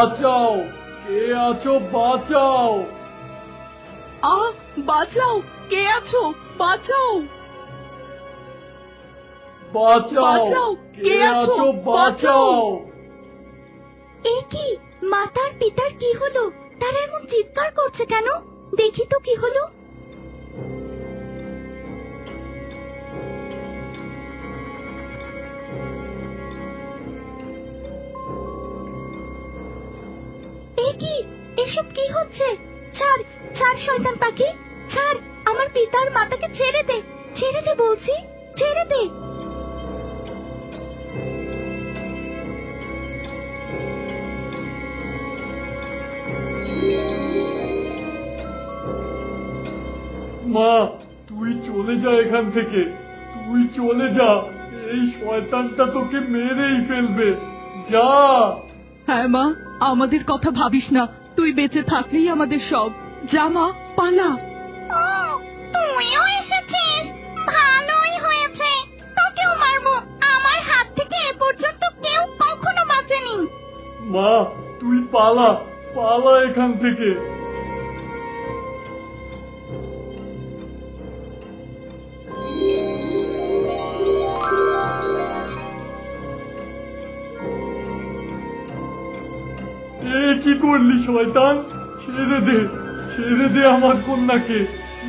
বাঁচাও, কে আছো বাঁচাও। বাঁচাও, কে আছো বাঁচাও। বাঁচাও, কে আছো বাঁচাও। এ কি, মাতার পিতার কি হলো? তারা এমন চিৎকার করছে কেন? দেখি তো কি হলো। এ কি, এসব কি হচ্ছে? ছাড়, ছাড় শয়তান পাখি, ছাড়। আমার পিতার মাতাকে ছেড়ে দে, ছেড়ে দে বলছি, ছেড়ে দে। মা, তুই চলে যা এখান থেকে, তুই চলে যা। এই শয়তানটা তোকে মেরেই ফেলবে। যা। হ্যাঁ মা, আমাদের কথা ভাবিস না, তুই বেঁচে থাকলেই আমাদের সব। যা মা, পালা। তুইও এসেছিস, ভালোই হয়েছে। তোকেও মারবো, আমার হাত থেকে এ পর্যন্ত কেউ কখনো বাঁচেনি। মা, তুই পালা, পালা এখান থেকে। কি করলি শয়তান? ছেড়ে দে, ছেড়ে দে আমার কন্যাকে,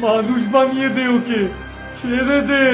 মানুষ বানিয়ে দে ওকে, ছেড়ে দে।